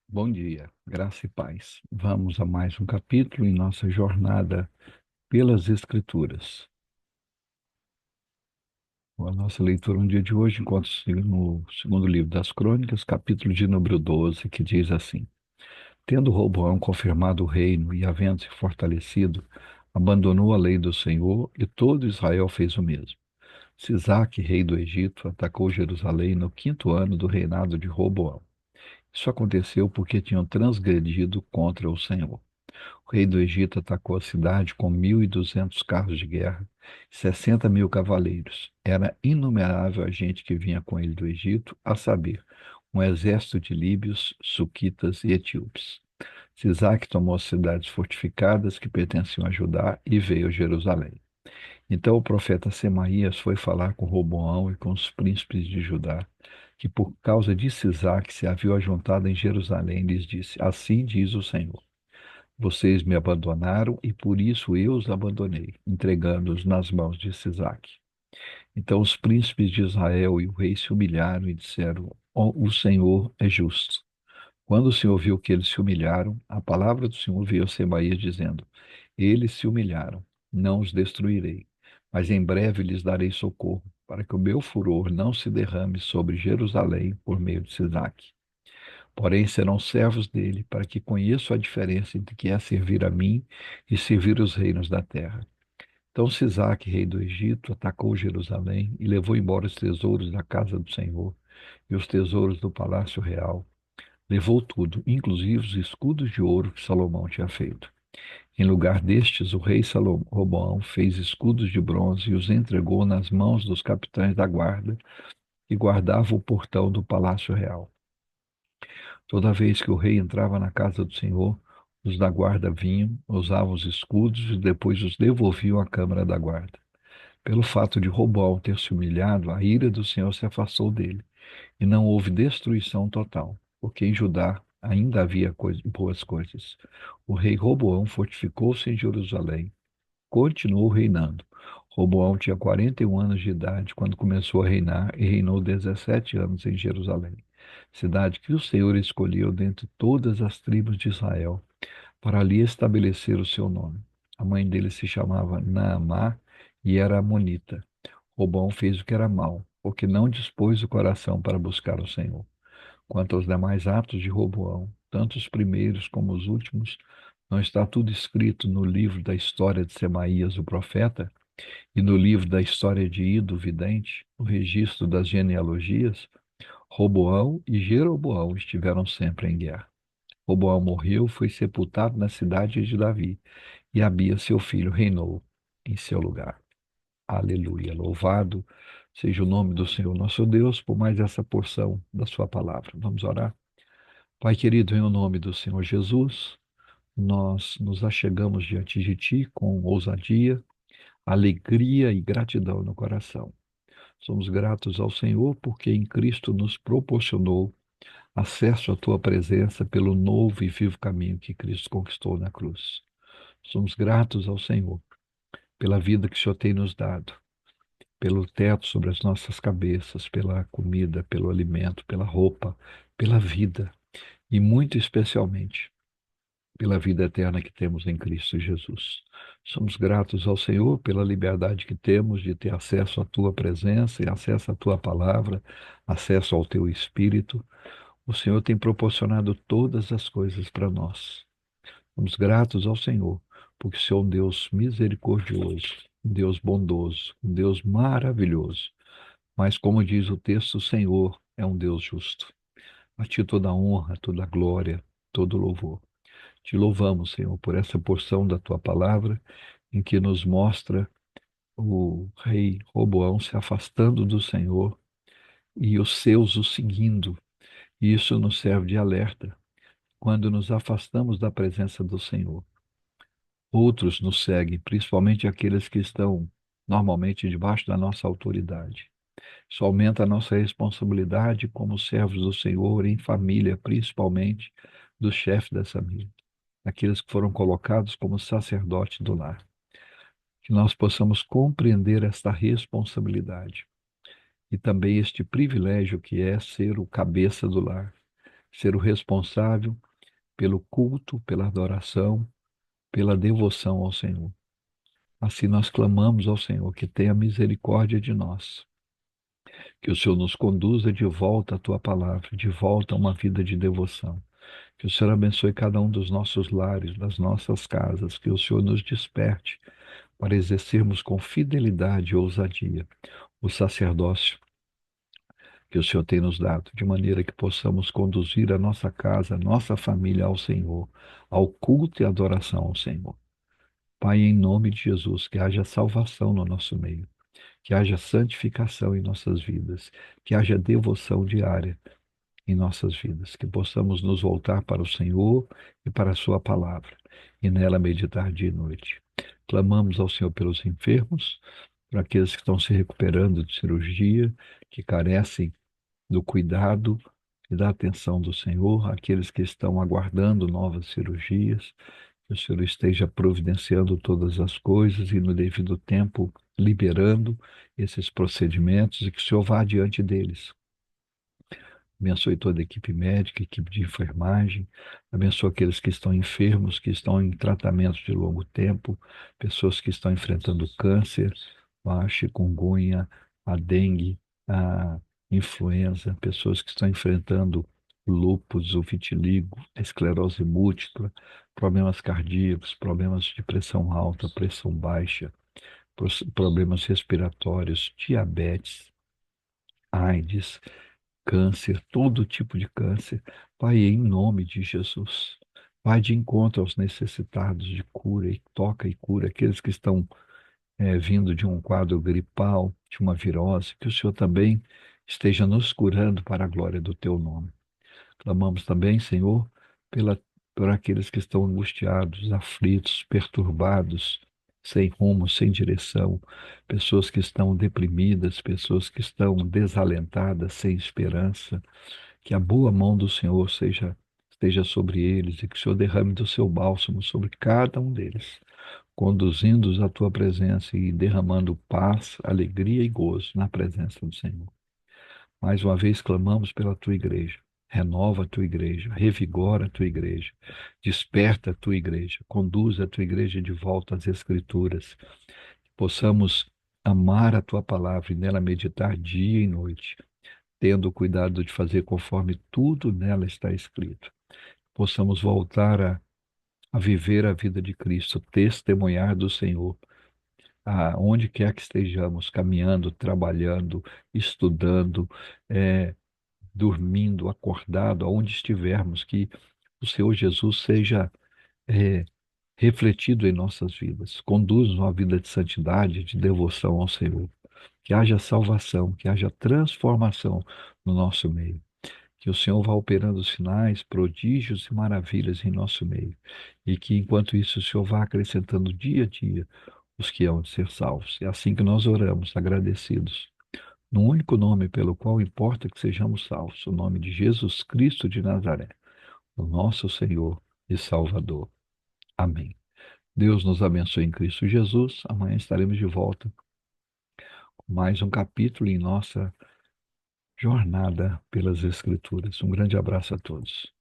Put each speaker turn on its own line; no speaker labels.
Bom dia, graça e paz. Vamos a mais um capítulo em nossa jornada pelas Escrituras. A nossa leitura no dia de hoje encontra-se no segundo livro das Crônicas, capítulo de número 12, que diz assim: Tendo Roboão confirmado o reino e havendo se fortalecido, abandonou a lei do Senhor e todo Israel fez o mesmo. Sisaque, rei do Egito, atacou Jerusalém no quinto ano do reinado de Roboão. Isso aconteceu porque tinham transgredido contra o Senhor. O rei do Egito atacou a cidade com 1.200 carros de guerra e 60.000 cavaleiros. Era inumerável a gente que vinha com ele do Egito, a saber, um exército de líbios, suquitas e etíopes. Sisaque tomou as cidades fortificadas que pertenciam a Judá e veio a Jerusalém. Então o profeta Semaías foi falar com Roboão e com os príncipes de Judá, que por causa de Sisaque se haviam ajuntado em Jerusalém, lhes disse: Assim diz o Senhor. Vocês me abandonaram e por isso eu os abandonei, entregando-os nas mãos de Sisaque. Então os príncipes de Israel e o rei se humilharam e disseram: O Senhor é justo. Quando o Senhor viu que eles se humilharam, a palavra do Senhor veio a Semaías dizendo: Eles se humilharam, não os destruirei, mas em breve lhes darei socorro, para que o meu furor não se derrame sobre Jerusalém por meio de Sisaque. Porém, serão servos dele, para que conheçam a diferença entre que é servir a mim e servir os reinos da terra. Então Sisaque, rei do Egito, atacou Jerusalém e levou embora os tesouros da casa do Senhor e os tesouros do palácio real. Levou tudo, inclusive os escudos de ouro que Salomão tinha feito. Em lugar destes, o rei Roboão fez escudos de bronze e os entregou nas mãos dos capitães da guarda que guardavam o portão do palácio real. Toda vez que o rei entrava na casa do Senhor, os da guarda vinham, usavam os escudos e depois os devolviam à câmara da guarda. Pelo fato de Roboão ter se humilhado, a ira do Senhor se afastou dele, e não houve destruição total, porque em Judá ainda havia boas coisas. O rei Roboão fortificou-se em Jerusalém, continuou reinando. Roboão tinha 41 anos de idade quando começou a reinar e reinou 17 anos em Jerusalém, cidade que o Senhor escolheu dentre todas as tribos de Israel, para ali estabelecer o seu nome. A mãe dele se chamava Naamá e era amonita. Roboão fez o que era mal, porque não dispôs o coração para buscar o Senhor. Quanto aos demais atos de Roboão, tanto os primeiros como os últimos, não está tudo escrito no livro da história de Semaías, o profeta, e no livro da história de Ido, o vidente, o registro das genealogias? Roboão e Jeroboão estiveram sempre em guerra. Roboão morreu, foi sepultado na cidade de Davi, e Abia, seu filho, reinou em seu lugar. Aleluia. Louvado seja o nome do Senhor nosso Deus por mais essa porção da sua palavra. Vamos orar. Pai querido, em o nome do Senhor Jesus, nós nos achegamos diante de Ti com ousadia, alegria e gratidão no coração. Somos gratos ao Senhor porque em Cristo nos proporcionou acesso à Tua presença pelo novo e vivo caminho que Cristo conquistou na cruz. Somos gratos ao Senhor pela vida que o Senhor tem nos dado, pelo teto sobre as nossas cabeças, pela comida, pelo alimento, pela roupa, pela vida e muito especialmente pela vida eterna que temos em Cristo Jesus. Somos gratos ao Senhor pela liberdade que temos de ter acesso à tua presença e acesso à tua palavra, acesso ao teu espírito. O Senhor tem proporcionado todas as coisas para nós. Somos gratos ao Senhor, porque o Senhor é um Deus misericordioso, um Deus bondoso, um Deus maravilhoso. Mas, como diz o texto, o Senhor é um Deus justo. A ti toda a honra, toda a glória, todo o louvor. Te louvamos, Senhor, por essa porção da tua palavra em que nos mostra o rei Roboão se afastando do Senhor e os seus o seguindo. E isso nos serve de alerta. Quando nos afastamos da presença do Senhor, outros nos seguem, principalmente aqueles que estão normalmente debaixo da nossa autoridade. Isso aumenta a nossa responsabilidade como servos do Senhor, em família, principalmente dos chefes dessa família, aqueles que foram colocados como sacerdote do lar. Que nós possamos compreender esta responsabilidade e também este privilégio que é ser o cabeça do lar, ser o responsável pelo culto, pela adoração, pela devoção ao Senhor. Assim nós clamamos ao Senhor que tenha misericórdia de nós, que o Senhor nos conduza de volta à tua palavra, de volta a uma vida de devoção. Que o Senhor abençoe cada um dos nossos lares, das nossas casas, que o Senhor nos desperte para exercermos com fidelidade e ousadia o sacerdócio que o Senhor tem nos dado, de maneira que possamos conduzir a nossa casa, a nossa família ao Senhor, ao culto e adoração ao Senhor. Pai, em nome de Jesus, que haja salvação no nosso meio, que haja santificação em nossas vidas, que haja devoção diária em nossas vidas, que possamos nos voltar para o Senhor e para a Sua palavra, e nela meditar dia e noite. Clamamos ao Senhor pelos enfermos, para aqueles que estão se recuperando de cirurgia, que carecem do cuidado e da atenção do Senhor, aqueles que estão aguardando novas cirurgias, que o Senhor esteja providenciando todas as coisas e no devido tempo liberando esses procedimentos e que o Senhor vá adiante deles. Abençoe toda a equipe médica, equipe de enfermagem. Abençoe aqueles que estão enfermos, que estão em tratamento de longo tempo, pessoas que estão enfrentando câncer, a chikungunya, a dengue, a influenza, pessoas que estão enfrentando o lúpus, o vitiligo, a esclerose múltipla, problemas cardíacos, problemas de pressão alta, pressão baixa, problemas respiratórios, diabetes, AIDS, câncer, todo tipo de câncer. Pai, em nome de Jesus, vai de encontro aos necessitados de cura e toca e cura aqueles que estão vindo de um quadro gripal, de uma virose, que o Senhor também esteja nos curando para a glória do teu nome. Clamamos também, Senhor, por aqueles que estão angustiados, aflitos, perturbados, sem rumo, sem direção, pessoas que estão deprimidas, pessoas que estão desalentadas, sem esperança. Que a boa mão do Senhor esteja sobre eles e que o Senhor derrame do seu bálsamo sobre cada um deles, conduzindo-os à tua presença e derramando paz, alegria e gozo na presença do Senhor. Mais uma vez clamamos pela tua igreja. Renova a tua igreja, revigora a tua igreja, desperta a tua igreja, conduz a tua igreja de volta às Escrituras. Possamos amar a tua palavra e nela meditar dia e noite, tendo o cuidado de fazer conforme tudo nela está escrito. Possamos voltar a viver a vida de Cristo, testemunhar do Senhor, aonde quer que estejamos, caminhando, trabalhando, estudando, dormindo, acordado, aonde estivermos, que o Senhor Jesus seja é, refletido em nossas vidas. Conduz-nos a uma vida de santidade, de devoção ao Senhor. Que haja salvação, que haja transformação no nosso meio. Que o Senhor vá operando sinais, prodígios e maravilhas em nosso meio. E que, enquanto isso, o Senhor vá acrescentando dia a dia os que hão de ser salvos. É assim que nós oramos, agradecidos no único nome pelo qual importa que sejamos salvos, o nome de Jesus Cristo de Nazaré, o nosso Senhor e Salvador. Amém. Deus nos abençoe em Cristo Jesus. Amanhã estaremos de volta com mais um capítulo em nossa jornada pelas Escrituras. Um grande abraço a todos.